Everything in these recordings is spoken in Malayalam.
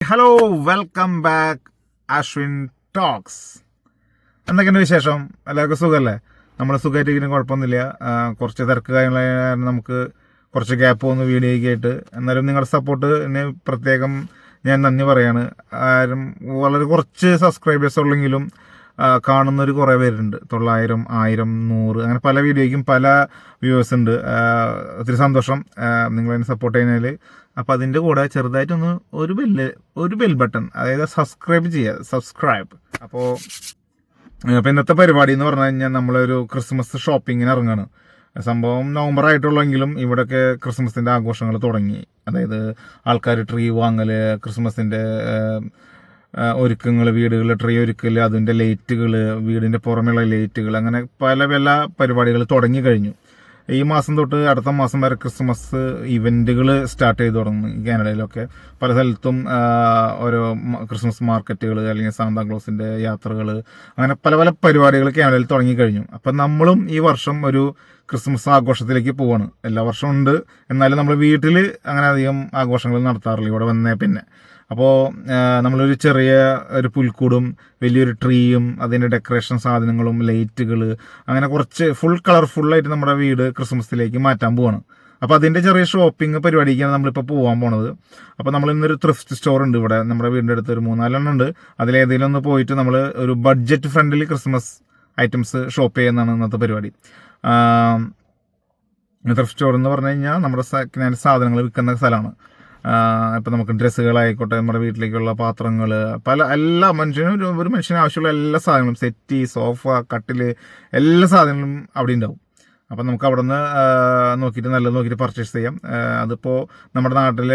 Hello, welcome back Ashwin talks. എന്തൊക്കെയുണ്ട് വിശേഷം? എല്ലാവർക്കും സുഖമല്ലേ? നമ്മൾ സുഖമായിട്ടിരിക്കുന്ന കുഴപ്പമൊന്നുമില്ല. കുറച്ച് തിരക്ക് കാര്യങ്ങളായ നമുക്ക് കുറച്ച് ഗ്യാപ്പ് വന്ന് വീഡിയോയ്ക്ക് ആയിട്ട്. എന്നാലും നിങ്ങളുടെ സപ്പോർട്ടിന് പ്രത്യേകം ഞാൻ നന്ദി പറയാണ്. ആരും വളരെ കുറച്ച് സബ്സ്ക്രൈബേഴ്സ് ഉള്ളെങ്കിലും കാണുന്നൊരു കുറേ പേരുണ്ട്. 900, 1000, 100 അങ്ങനെ പല വീഡിയോയ്ക്കും പല വ്യൂവേഴ്സ് ഉണ്ട്. ഒത്തിരി സന്തോഷം നിങ്ങളെന്നെ സപ്പോർട്ട് ചെയ്യുന്നതിൽ. അപ്പോൾ അതിൻ്റെ കൂടെ ചെറുതായിട്ടൊന്ന് ഒരു ബെൽ ബട്ടൺ, അതായത് സബ്സ്ക്രൈബ്. അപ്പോൾ ഇന്നത്തെ പരിപാടി എന്ന് പറഞ്ഞു കഴിഞ്ഞാൽ നമ്മളൊരു ക്രിസ്മസ് ഷോപ്പിങ്ങിന് ഇറങ്ങുകയാണ്. സംഭവം നവംബർ ആയിട്ടുള്ളെങ്കിലും ഇവിടെയൊക്കെ ക്രിസ്മസിൻ്റെ ആഘോഷങ്ങൾ തുടങ്ങി. അതായത് ആൾക്കാർ ട്രീ വാങ്ങൽ, ക്രിസ്മസിൻ്റെ ഒരുക്കങ്ങൾ, വീടുകളിൽ ട്രീ ഒരുക്കൽ, അതിൻ്റെ ലൈറ്റുകൾ, വീടിൻ്റെ പുറമെയുള്ള ലൈറ്റുകൾ, അങ്ങനെ പല പല പരിപാടികൾ തുടങ്ങി കഴിഞ്ഞു. ഈ മാസം തൊട്ട് അടുത്ത മാസം വരെ ക്രിസ്മസ് ഇവൻറ്റുകൾ സ്റ്റാർട്ട് ചെയ്ത് തുടങ്ങി. കാനഡയിലൊക്കെ പല സ്ഥലത്തും ഓരോ ക്രിസ്മസ് മാർക്കറ്റുകൾ, അല്ലെങ്കിൽ സാന്താക്ലോസിൻ്റെ യാത്രകൾ, അങ്ങനെ പല പല പരിപാടികൾ കാനഡയിൽ തുടങ്ങി കഴിഞ്ഞു. അപ്പം നമ്മളും ഈ വർഷം ഒരു ക്രിസ്മസ് ആഘോഷത്തിലേക്ക് പോവാണ്. എല്ലാ വർഷവും ഉണ്ട്, എന്നാലും നമ്മൾ വീട്ടിൽ അങ്ങനെ അധികം ആഘോഷങ്ങൾ നടത്താറില്ല ഇവിടെ വന്നേ പിന്നെ. അപ്പോൾ നമ്മളൊരു ചെറിയ ഒരു പുൽക്കൂടും വലിയൊരു ട്രീയും അതിൻ്റെ ഡെക്കറേഷൻ സാധനങ്ങളും ലൈറ്റുകൾ, അങ്ങനെ കുറച്ച് ഫുൾ കളർഫുള്ളായിട്ട് നമ്മുടെ വീട് ക്രിസ്മസിലേക്ക് മാറ്റാൻ പോവാണ്. അപ്പോൾ അതിൻ്റെ ചെറിയ ഷോപ്പിംഗ് പരിപാടിക്കാണ് നമ്മളിപ്പോൾ പോകാൻ പോണത്. അപ്പോൾ നമ്മൾ ഇന്നൊരു ത്രിഫ്റ്റ് സ്റ്റോർ ഉണ്ട് ഇവിടെ നമ്മുടെ വീടിൻ്റെ അടുത്ത്, ഒരു 3-4 ഉണ്ട്. അതിലേതെങ്കിലും ഒന്ന് പോയിട്ട് നമ്മൾ ഒരു budget friendly Christmas items shop ചെയ്യുന്നതാണ് ഇന്നത്തെ പരിപാടി. ത്രിഫ്റ്റ് സ്റ്റോർ എന്ന് പറഞ്ഞു കഴിഞ്ഞാൽ നമ്മുടെ സാധനങ്ങൾ വിൽക്കുന്ന സ്ഥലമാണ്. ഇപ്പം നമുക്ക് ഡ്രസ്സുകളായിക്കോട്ടെ, നമ്മുടെ വീട്ടിലേക്കുള്ള പാത്രങ്ങൾ, എല്ലാ മനുഷ്യനും ഒരു മനുഷ്യന് ആവശ്യമുള്ള എല്ലാ സാധനങ്ങളും, സെറ്റി, സോഫ, കട്ടിൽ, എല്ലാ സാധനങ്ങളും അവിടെ ഉണ്ടാവും. അപ്പം നമുക്ക് അവിടെ നിന്ന് നോക്കിയിട്ട് നല്ലത് നോക്കിയിട്ട് പർച്ചേസ് ചെയ്യാം. അതിപ്പോൾ നമ്മുടെ നാട്ടിൽ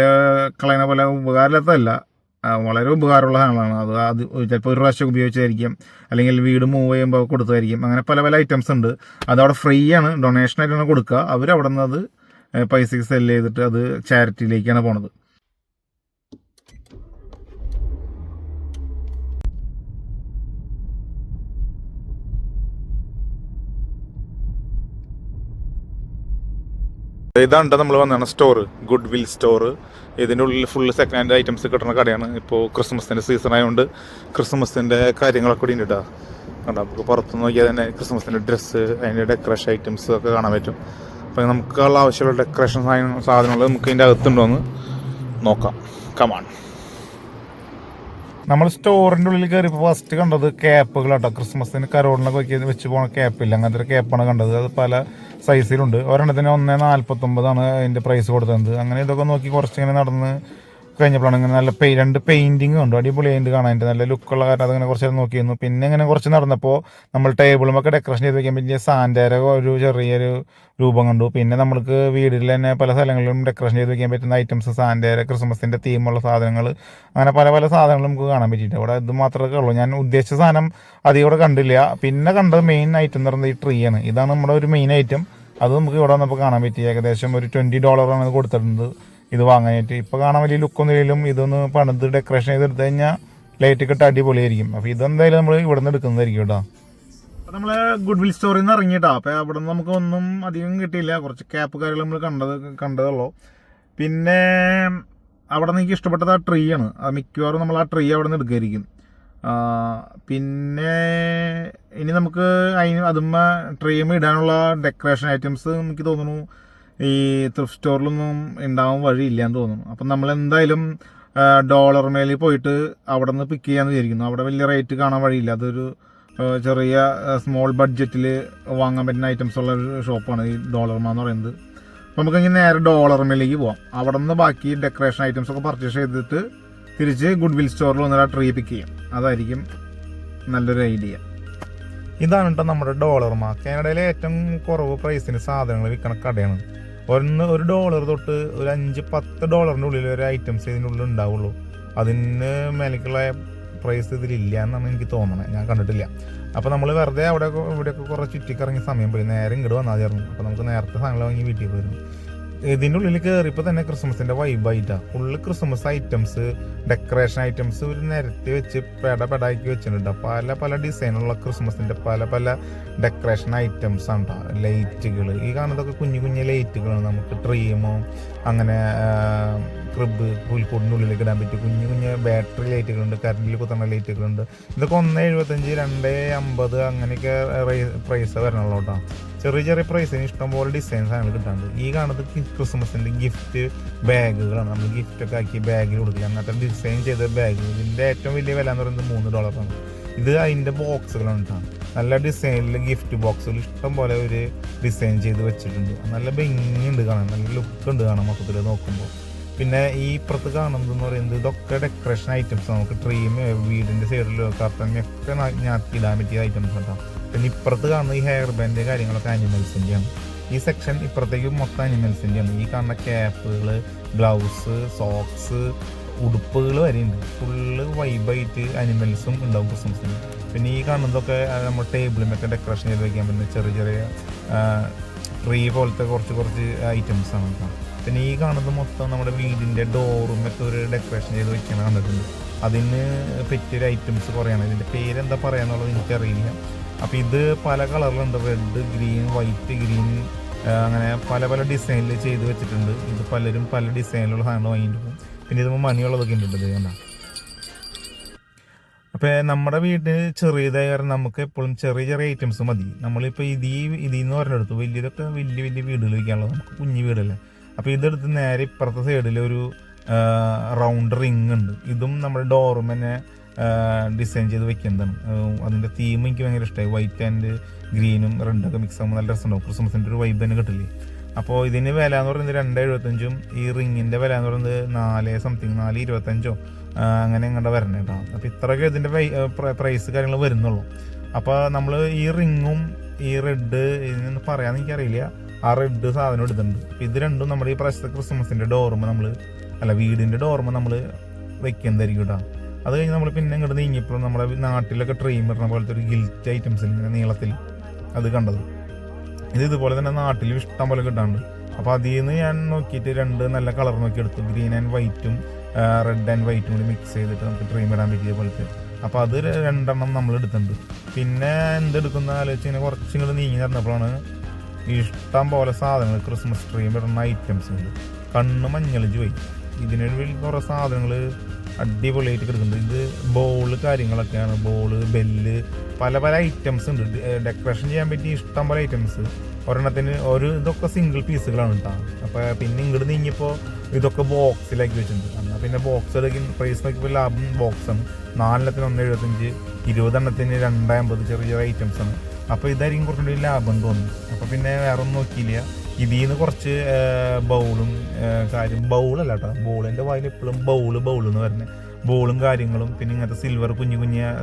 കളയുന്ന പോലെ ഉപകാരമില്ലാത്തതല്ല, വളരെ ഉപകാരമുള്ള സാധനങ്ങളാണ്. അത് ചിലപ്പോൾ ഒരു പ്രാവശ്യം ഉപയോഗിച്ചായിരിക്കും, അല്ലെങ്കിൽ വീട് മൂവ് ചെയ്യുമ്പോൾ കൊടുത്തായിരിക്കും. അങ്ങനെ പല പല ഐറ്റംസ് ഉണ്ട്. അതവിടെ ഫ്രീ ആണ്, ഡൊണേഷനായിട്ടാണ് കൊടുക്കുക. അവരവിടെ നിന്ന് അത് പൈസയ്ക്ക് സെല് ചെയ്തിട്ട് അത് ചാരിറ്റിയിലേക്കാണ് പോണത്. ഇതാണ് നമ്മൾ വന്നതാണ് സ്റ്റോർ, ഗുഡ് വിൽ സ്റ്റോർ. ഇതിൻ്റെ ഉള്ളിൽ ഫുള്ള് സെക്കൻഡ് ഹാൻഡ് ഐറ്റംസ് കിട്ടുന്ന കടയാണ്. ഇപ്പോൾ ക്രിസ്മസിൻ്റെ സീസൺ ആയതുകൊണ്ട് ക്രിസ്മസിൻ്റെ കാര്യങ്ങളൊക്കെ കൂടി ഉണ്ട്. കണ്ടോ, നമുക്ക് പുറത്ത് നോക്കിയാൽ തന്നെ ക്രിസ്മസിൻ്റെ ഡ്രസ്സ്, അതിൻ്റെ ഡെക്കറേഷൻ ഐറ്റംസ് ഒക്കെ കാണാൻ പറ്റും. അപ്പോൾ നമുക്കുള്ള ആവശ്യമുള്ള ഡെക്കറേഷൻ സാധനങ്ങൾ നമുക്ക് ഇതിൻ്റെ അകത്തുണ്ടോയെന്ന് നോക്കാം. കമാൺ. നമ്മൾ സ്റ്റോറിൻ്റെ ഉള്ളിൽ കയറിയപ്പോൾ ഫസ്റ്റ് കണ്ടത് ക്യാപ്പുകളാട്ടോ. ക്രിസ്മസിന് കരോളിനൊക്കെ വെച്ച് പോകുന്ന ക്യാപ്പില്ല, അങ്ങനത്തെ ഒരു ക്യാപ്പാണ് കണ്ടത്. അത് പല സൈസിലുണ്ട്. ഒരെണ്ണത്തിന് 149 അതിൻ്റെ പ്രൈസ് കൊടുത്തത്. അങ്ങനെ ഇതൊക്കെ നോക്കി കുറച്ചിങ്ങനെ നടന്ന് കഴിഞ്ഞപ്പോഴാണ് ഇങ്ങനെ നല്ല രണ്ട് പെയിൻറ്റിങ് ഉണ്ട്, അടിപൊളിയായിട്ട് കാണാൻ, അതിൻ്റെ നല്ല ലുക്കുള്ള കാരണം അതങ്ങനെ കുറച്ച് നേരം നോക്കിയിരുന്നു. പിന്നെ ഇങ്ങനെ കുറച്ച് നടന്നപ്പോൾ നമ്മൾ ടേബിളുമൊക്കെ ഡെക്കറേഷൻ ചെയ്ത് വയ്ക്കാൻ പറ്റിയ സാൻഡേര ഒരു ചെറിയൊരു രൂപം കണ്ടു. പിന്നെ നമ്മൾക്ക് വീട്ടിൽ തന്നെ പല സ്ഥലങ്ങളിലും ഡെക്കറേഷൻ ചെയ്ത് വയ്ക്കാൻ പറ്റുന്ന ഐറ്റംസ്, സാൻഡേര, ക്രിസ്മസിൻ്റെ തീമുള്ള സാധനങ്ങൾ, അങ്ങനെ പല പല സാധനങ്ങൾ നമുക്ക് കാണാൻ പറ്റിയിട്ട്. അവിടെ ഇത് മാത്രമേ ഉള്ളൂ. ഞാൻ ഉദ്ദേശിച്ച സാധനം അധികം ഇവിടെ കണ്ടില്ല. പിന്നെ കണ്ടത് മെയിൻ ഐറ്റം എന്ന് പറയുന്നത് ഈ ട്രീ ആണ്. ഇതാണ് നമ്മുടെ ഒരു മെയിൻ ഐറ്റം. അത് നമുക്ക് ഇവിടെ വന്നപ്പോൾ കാണാൻ പറ്റി. ഏകദേശം ഒരു $20 കൊടുത്തിട്ടുണ്ട് ഇത് വാങ്ങാനായിട്ട്. ഇപ്പോൾ കാണാൻ വലിയ ലുക്കൊന്നുമില്ലെങ്കിലും ഇതൊന്ന് പണിത് ഡെക്കറേഷൻ ചെയ്തെടുത്ത് കഴിഞ്ഞാൽ ലൈറ്റ് കിട്ടാൻ അടിപൊളിയായിരിക്കും. അപ്പോൾ ഇതെന്തായാലും നമ്മൾ ഇവിടെ നിന്ന് എടുക്കുന്നതായിരിക്കും കേട്ടോ. അപ്പോൾ നമ്മൾ ഗുഡ് വിൽ സ്റ്റോറിൽ നിന്ന് ഇറങ്ങിയിട്ടാ. അപ്പോൾ അവിടെ നിന്ന് നമുക്ക് ഒന്നും അധികം കിട്ടിയില്ല. കുറച്ച് ക്യാപ്പ് കാര്യങ്ങൾ നമ്മൾ കണ്ടതുള്ളൂ. പിന്നെ അവിടെ നിന്ന് എനിക്ക് ഇഷ്ടപ്പെട്ടത് ആ ട്രീ ആണ്. അത് മിക്കവാറും നമ്മൾ ആ ട്രീ അവിടെ നിന്ന് എടുക്കുമായിരിക്കും. പിന്നെ ഇനി നമുക്ക് അതുമ്മ ട്രീമ ഇടാനുള്ള ഡെക്കറേഷൻ ഐറ്റംസ് എനിക്ക് തോന്നുന്നു ഈ ത്രിഫ്റ്റ് സ്റ്റോറിലൊന്നും ഉണ്ടാവാൻ വഴിയില്ല എന്ന് തോന്നുന്നു. അപ്പം നമ്മൾ എന്തായാലും ഡോളർ മേലിൽ പോയിട്ട് അവിടെ നിന്ന് പിക്ക് ചെയ്യാമെന്ന് വിചാരിക്കുന്നു. അവിടെ വലിയ റേറ്റ് കാണാൻ വഴിയില്ല. അതൊരു ചെറിയ സ്മോൾ ബഡ്ജറ്റിൽ വാങ്ങാൻ പറ്റുന്ന ഐറ്റംസ് ഉള്ള ഒരു ഷോപ്പാണ് ഈ ഡോളർമ എന്ന് പറയുന്നത്. അപ്പോൾ നമുക്കിങ്ങനെ നേരെ ഡോളർമയിലേക്ക് പോവാം. അവിടെ നിന്ന് ബാക്കി ഡെക്കറേഷൻ ഐറ്റംസ് ഒക്കെ പർച്ചേസ് ചെയ്തിട്ട് തിരിച്ച് ഗുഡ് വിൽ സ്റ്റോറിൽ വന്നിട്ട് ആ ട്രീ പിക്ക് ചെയ്യാം. അതായിരിക്കും നല്ലൊരു ഐഡിയ. ഇതാണ് കേട്ടോ നമ്മുടെ ഡോളർമ. കാനഡയിലെ ഏറ്റവും കുറവ് പ്രൈസിന് സാധനങ്ങൾ വിൽക്കുന്ന കടയാണ്. $1 തൊട്ട് ഒരു $5-10 ഉള്ളിൽ ഒരു ഐറ്റംസ് ഇതിനുള്ളിൽ ഉണ്ടാവുള്ളൂ. അതിന് മേലേക്കുള്ള പ്രൈസ് ഇതിലില്ല എന്നാണ് എനിക്ക് തോന്നുന്നത്. ഞാൻ കണ്ടിട്ടില്ല. അപ്പോൾ നമ്മൾ വെറുതെ ഇവിടെയൊക്കെ കുറേ ചുറ്റിക്കറങ്ങി സമയം പോയി. നേരെ ഇങ്ങോട്ട് വന്നാൽ ചേർന്നു. അപ്പോൾ നമുക്ക് നേരത്തെ സാധനങ്ങൾ വാങ്ങി വീട്ടിൽ പോയിരുന്നു. ഇതിൻ്റെ ഉള്ളിൽ കയറിയപ്പോൾ തന്നെ ക്രിസ്മസിൻ്റെ വൈബായിട്ടാണ്. Full Christmas items, decoration items ഒരു നിരത്തി വെച്ച് പെടാക്കി വെച്ചിട്ടുണ്ട്. പല പല ഡിസൈനുള്ള ക്രിസ്മസിൻ്റെ പല പല ഡെക്കറേഷൻ ഐറ്റംസ് ആണ്. ലൈറ്റുകൾ, ഈ കാണുന്നതൊക്കെ കുഞ്ഞു കുഞ്ഞു ലൈറ്റുകളാണ്. നമുക്ക് ട്രീമോ അങ്ങനെ ക്രിബ് പുൽക്കൂടിൻ്റെ ഉള്ളിലേക്ക് ഇടാൻ പറ്റും. കുഞ്ഞു കുഞ്ഞ് ബാറ്ററി ലൈറ്റുകളുണ്ട്, കറണ്ടിൽ കുത്തുന്ന ലൈറ്റുകളുണ്ട്. ഇതൊക്കെ 1.75 2.50 അങ്ങനെയൊക്കെ പ്രൈസ് വരണുള്ളൂ കേട്ടോ. ചെറിയ ചെറിയ പ്രൈസിന് ഇഷ്ടംപോലെ ഡിസൈൻസ് ആണ് കിട്ടാണ്ട്. ഈ കാണുന്നത് ക്രിസ്മസിൻ്റെ ഗിഫ്റ്റ് ബാഗുകളാണ്. നമ്മൾ ഗിഫ്റ്റൊക്കെ ആക്കി ബാഗിൽ കൊടുക്കില്ല, അങ്ങനത്തെ ഡിസൈൻ ചെയ്ത ബാഗ്. ഇതിൻ്റെ ഏറ്റവും വലിയ വില എന്ന് പറയുന്നത് $3. ഇത് അതിൻ്റെ ബോക്സുകളാണ് കേട്ടോ. നല്ല ഡിസൈനിൽ ഗിഫ്റ്റ് ബോക്സുകൾ ഇഷ്ടം പോലെ ഒരു ഡിസൈൻ ചെയ്ത് വെച്ചിട്ടുണ്ട്. നല്ല ഭംഗിയുണ്ട് കാണാൻ, നല്ല ലുക്ക് ഉണ്ട് കാണാൻ മൊത്തത്തിൽ നോക്കുമ്പോൾ. പിന്നെ ഈ ഇപ്പുറത്ത് കാണുന്നതെന്ന് പറയുന്നത് ഇതൊക്കെ ഡെക്കറേഷൻ ഐറ്റംസ്. നമുക്ക് ട്രീം വീടിൻ്റെ സൈഡിലോ കർട്ടനൊക്കെ ഞാത്തിടാൻ പറ്റിയ ഐറ്റംസ് ഉണ്ടാവും. പിന്നെ ഇപ്പുറത്ത് കാണുന്ന ഈ ഹെയർ ബാൻഡ് കാര്യങ്ങളൊക്കെ ആനിമൽസിൻ്റെയാണ്. ഈ സെക്ഷൻ ഇപ്പുറത്തേക്ക് മൊത്തം ആനിമൽസിൻ്റെയാണ്. ഈ കാണുന്ന ക്യാപ്പുകൾ, ഗ്ലൗസ്, സോക്സ്, ഉടുപ്പുകൾ വരെയുണ്ട്. ഫുള്ള് വൈബായിട്ട് അനിമൽസും ഉണ്ടാവും ക്രിസ്മസിന്. പിന്നെ ഈ കാണുന്നതൊക്കെ നമ്മൾ ടേബിളിലൊക്കെ ഡെക്കറേഷൻ ചെയ്ത് വയ്ക്കാൻ പറ്റുന്ന ചെറിയ ചെറിയ ട്രീ പോലത്തെ കുറച്ച് ഐറ്റംസാണ് കേട്ടോ. പിന്നെ ഈ കാണുന്നത് മൊത്തം നമ്മുടെ വീടിൻ്റെ ഡോറുമൊക്കെ ഒരു ഡെക്കറേഷൻ ചെയ്ത് വെക്കാൻ കണ്ടിട്ടുണ്ട്. അതിന് പറ്റിയൊരു ഐറ്റംസ് കുറയാണ്. ഇതിൻ്റെ പേരെന്താ പറയാന്നുള്ളത് എനിക്കറിയില്ല. അപ്പോൾ ഇത് പല കളറിലുണ്ട്, റെഡ്, ഗ്രീൻ, വൈറ്റ്, ഗ്രീൻ, അങ്ങനെ പല പല ഡിസൈനിൽ ചെയ്ത് വെച്ചിട്ടുണ്ട്. ഇത് പലരും പല ഡിസൈനിലുള്ള സാധനങ്ങൾ വാങ്ങിയിട്ട് പോകും. പിന്നെ ഇത് മണിയുള്ളതൊക്കെ ഉണ്ട് കണ്ട. അപ്പോൾ നമ്മുടെ വീട്ടിൽ ചെറിയതായ കാരണം നമുക്ക് എപ്പോഴും ചെറിയ ചെറിയ ഐറ്റംസ് മതി. നമ്മളിപ്പോൾ ഇതിന്ന് പറഞ്ഞെടുത്തു വലിയതൊക്കെ വലിയ വലിയ വീടുകൾ വയ്ക്കാനുള്ളത്, നമുക്ക് കുഞ്ഞു വീടല്ലേ. അപ്പോൾ ഇതെടുത്ത് നേരെ ഇപ്പുറത്തെ സൈഡിൽ ഒരു റൗണ്ട് റിങ് ഉണ്ട്. ഇതും നമ്മുടെ ഡോറുമെന്നെ ഡിസൈൻ ചെയ്ത് വെക്കുന്നതാണ്. അതിൻ്റെ തീം എനിക്ക് ഭയങ്കര ഇഷ്ടമായി. വൈറ്റ് ആൻഡ് ഗ്രീനും റെഡൊക്കെ മിക്സ് ആകുമ്പോൾ നല്ല രസമുണ്ടാവും. ക്രിസ്മസിൻ്റെ ഒരു വൈബ് തന്നെ കിട്ടില്ലേ. അപ്പോൾ ഇതിന് വില എന്ന് പറയുന്നത് 2.75. ഈ റിങ്ങിൻ്റെ വില എന്ന് പറയുന്നത് 4.25 അങ്ങനെ എങ്ങോട്ട് വരണേ കേട്ടോ. അപ്പോൾ ഇത്രയൊക്കെ ഇതിൻ്റെ പ്രൈസ് കാര്യങ്ങൾ വരുന്നുള്ളൂ. അപ്പോൾ നമ്മൾ ഈ റിങ്ങും ഈ റെഡ് ഇതിനൊന്നും പറയാമെന്ന് എനിക്കറിയില്ല, ആ റെഡ് സാധനം എടുത്തിട്ടുണ്ട്. അപ്പോൾ ഇത് രണ്ടും നമ്മുടെ ഈ പ്രാവശ്യത്തെ ക്രിസ്മസിൻ്റെ വീടിൻ്റെ ഡോർമ നമ്മൾ വെക്കുന്നതായിരിക്കും കേട്ടോ. അത് കഴിഞ്ഞ് നമ്മൾ പിന്നെ ഇങ്ങോട്ട് നീങ്ങിയപ്പോൾ നമ്മുടെ നാട്ടിലൊക്കെ ട്രെയിൻ ഇടുന്ന പോലത്തെ ഒരു ഗിൽറ്റ് ഐറ്റംസിൽ ഇങ്ങനെ നീളത്തിൽ അത് കണ്ടത്. ഇതുപോലെ തന്നെ നാട്ടിലും ഇഷ്ടം പോലെ കിട്ടാണ്ട്. അപ്പോൾ അതിൽ നിന്ന് ഞാൻ നോക്കിയിട്ട് 2 നല്ല കളർ നോക്കി എടുത്തു. ഗ്രീൻ ആൻഡ് വൈറ്റും റെഡ് ആൻഡ് വൈറ്റും കൂടി മിക്സ് ചെയ്തിട്ട് നമുക്ക് ട്രീം ഇടാൻ പറ്റിയ പോലത്തെ. അപ്പോൾ അത് 2 നമ്മൾ എടുത്തിട്ടുണ്ട്. പിന്നെ എന്തെടുക്കുന്ന ആലോചിച്ച് ഇങ്ങനെ കുറച്ചും കൂടി നീങ്ങി നടന്നപ്പോഴാണ് ഇഷ്ടം പോലെ സാധനങ്ങൾ ക്രിസ്മസ് ട്രീം ഇടുന്ന ഐറ്റംസ് ഉണ്ട്. കണ്ണ് മഞ്ഞളിച്ച് പോയി. ഇതിനൊരു കുറേ സാധനങ്ങൾ അടിപൊളിയായിട്ട് കിടക്കുന്നുണ്ട്. ഇത് ബോള് കാര്യങ്ങളൊക്കെയാണ്. ബോള്, ബെല്ല്, പല പല ഐറ്റംസ് ഉണ്ട്. ഡെക്കറേഷൻ ചെയ്യാൻ പറ്റിയ ഇഷ്ടം പോലെ ഐറ്റംസ്. ഒരെണ്ണത്തിന് ഇതൊക്കെ സിംഗിൾ പീസുകളാണ് കേട്ടോ. അപ്പോൾ പിന്നെ ഇങ്ങോട്ട് നീങ്ങിയപ്പോൾ ഇതൊക്കെ ബോക്സിലാക്കി വെച്ചിട്ടുണ്ട്. എന്നാൽ പിന്നെ ബോക്സിലേക്ക് പ്രൈസ് നോക്കിയപ്പോൾ ലാഭം ബോക്സാണ്. 4 1.75, 20 2.50 ചെറിയ ചെറിയ ഐറ്റംസാണ്. അപ്പോൾ ഇതായിരിക്കും കുറച്ചുകൂടി ലാഭം തോന്നുന്നു. അപ്പോൾ പിന്നെ വേറെ ഒന്നും നോക്കിയില്ല. ഇതിൽ നിന്ന് കുറച്ച് ബൗളും ബൗളല്ല കേട്ടോ, ബോളിൻ്റെ വായിൽ എപ്പോഴും ബൗൾ എന്ന് പറഞ്ഞത് ബോളും കാര്യങ്ങളും, പിന്നെ ഇങ്ങനത്തെ സിൽവർ കുഞ്ഞു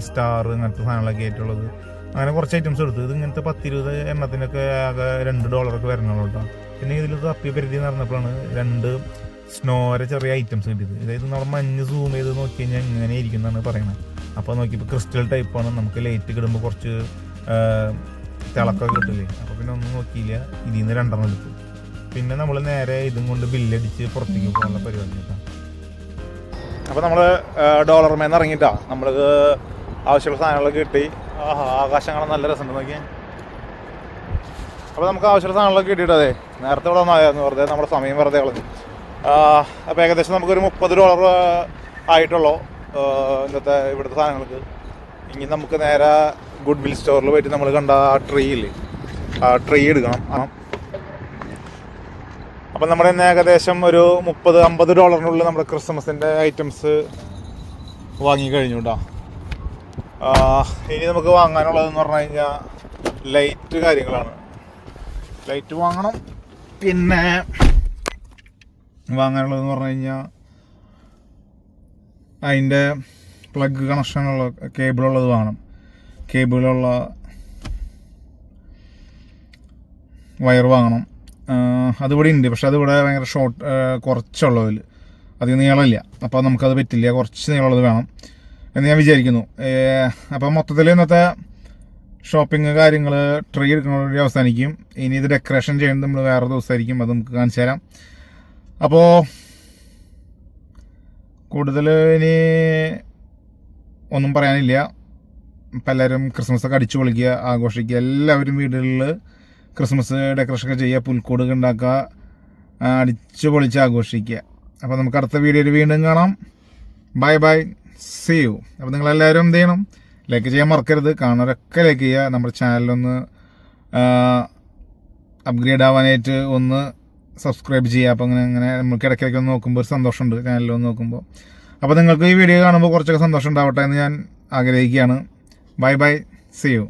സ്റ്റാർ അങ്ങനത്തെ സാധനങ്ങളൊക്കെ ആയിട്ടുള്ളത്, അങ്ങനെ കുറച്ച് ഐറ്റംസ് എടുത്തു. ഇത് ഇങ്ങനത്തെ 10-20 എണ്ണത്തിനൊക്കെ ആകെ $2 വരണുള്ളൂ കേട്ടോ. പിന്നെ ഇതിൽ തപ്പി പരിധി എന്ന് പറഞ്ഞപ്പോഴാണ് 2 സ്നോരെ ചെറിയ ഐറ്റംസ് കിട്ടിയത്. അതായത് നമ്മൾ മഞ്ഞ് സൂം ചെയ്ത് നോക്കി കഴിഞ്ഞാൽ എങ്ങനെ ഇരിക്കും എന്നാണ് പറയുന്നത്. അപ്പോൾ നോക്കിയപ്പോൾ ക്രിസ്റ്റൽ ടൈപ്പാണ്. നമുക്ക് ലൈറ്റ് കിടുമ്പോൾ കുറച്ച് തിളക്കൊക്കെ കിട്ടില്ലേ. അപ്പോൾ പിന്നെ ഒന്നും നോക്കിയില്ല, ഇതിൽ നിന്ന് 2 എടുത്തു. പിന്നെ നമ്മൾ നേരെ ഇതും കൊണ്ട് ബില്ലടിച്ച് പുറത്തേക്ക് പോകാനുള്ള പരിപാടി കേട്ടോ. അപ്പോൾ നമ്മൾ ഡോളർമേന്ന് ഇറങ്ങിയിട്ടാ നമ്മൾക്ക് ആവശ്യമുള്ള സാധനങ്ങളൊക്കെ കിട്ടി. ആകാശം കാണാൻ നല്ല രസമുണ്ട് നോക്കിയാൽ. അപ്പോൾ നമുക്ക് ആവശ്യമുള്ള സാധനങ്ങളൊക്കെ കിട്ടിയിട്ടതെ നേരത്തെ ഇവിടെ ഒന്നായിരുന്നു, വെറുതെ നമ്മുടെ സമയം വെറുതെ കളഞ്ഞു. അപ്പോൾ ഏകദേശം നമുക്കൊരു $30 ആയിട്ടുള്ളൂ ഇന്നത്തെ ഇവിടുത്തെ സാധനങ്ങൾക്ക്. ഇനി നമുക്ക് നേരെ ഗുഡ് വിൽ സ്റ്റോറിൽ പോയിട്ട് നമ്മൾ കണ്ട ആ ട്രീ എടുക്കണം. അപ്പം നമ്മുടെ തന്നെ ഏകദേശം ഒരു $30-50 നമ്മുടെ ക്രിസ്മസിൻ്റെ ഐറ്റംസ് വാങ്ങിക്കഴിഞ്ഞു കേട്ടോ. ഇനി നമുക്ക് വാങ്ങാനുള്ളതെന്ന് പറഞ്ഞു കഴിഞ്ഞാൽ ലൈറ്റ് കാര്യങ്ങളാണ്. ലൈറ്റ് വാങ്ങണം. പിന്നെ വാങ്ങാനുള്ളതെന്ന് പറഞ്ഞു കഴിഞ്ഞാൽ അതിൻ്റെ പ്ലഗ് കണക്ഷനുള്ള കേബിളുള്ളത് വാങ്ങണം. കേബിളുള്ള വയർ വാങ്ങണം. അതിവിടെ ഉണ്ട്, പക്ഷെ അതിവിടെ ഭയങ്കര കുറച്ചുള്ളതിൽ അധികം നീളമില്ല. അപ്പോൾ നമുക്കത് പറ്റില്ല, കുറച്ച് നീളമുള്ളത് വേണം എന്ന് ഞാൻ വിചാരിക്കുന്നു. അപ്പോൾ മൊത്തത്തിൽ ഇന്നത്തെ ഷോപ്പിംഗ് കാര്യങ്ങൾ ട്രീ എടുക്കുന്നതോടെ അവസാനിക്കും. ഇനി ഇത് ഡെക്കറേഷൻ ചെയ്യുന്നത് നമ്മൾ വേറെ ദിവസമായിരിക്കും, അത് നമുക്ക് കാണിച്ചു തരാം. അപ്പോൾ കൂടുതൽ ഇനി ഒന്നും പറയാനില്ല. ഇപ്പം എല്ലാവരും ക്രിസ്മസൊക്കെ അടിച്ചു പൊളിക്കുക, ആഘോഷിക്കുക. എല്ലാവരും വീടുകളിൽ ക്രിസ്മസ് ഡെക്കറേഷനൊക്കെ ചെയ്യുക, പുൽക്കൂടൊക്കെ ഉണ്ടാക്കുക, അടിച്ചു പൊളിച്ച് ആഘോഷിക്കുക. അപ്പോൾ നമുക്ക് അടുത്ത വീഡിയോയിൽ വീണ്ടും കാണാം. Bye bye, see you. അപ്പോൾ നിങ്ങളെല്ലാവരും എന്ത് ചെയ്യണം? ലൈക്ക് ചെയ്യാൻ മറക്കരുത്. കാണുന്നവരൊക്കെ ലൈക്ക് ചെയ്യുക. നമ്മുടെ ചാനലൊന്ന് അപ്ഗ്രേഡ് ആവാനായിട്ട് ഒന്ന് സബ്സ്ക്രൈബ് ചെയ്യുക. അപ്പോൾ അങ്ങനെ നമുക്ക് ഇടയ്ക്കിടയ്ക്ക് ഒന്ന് നോക്കുമ്പോൾ ഒരു സന്തോഷമുണ്ട് ചാനലൊന്ന് നോക്കുമ്പോൾ. അപ്പോൾ നിങ്ങൾക്ക് ഈ വീഡിയോ കാണുമ്പോൾ കുറച്ചൊക്കെ സന്തോഷം ഉണ്ടാവട്ടെ എന്ന് ഞാൻ ആഗ്രഹിക്കുകയാണ്. Bye bye, see U.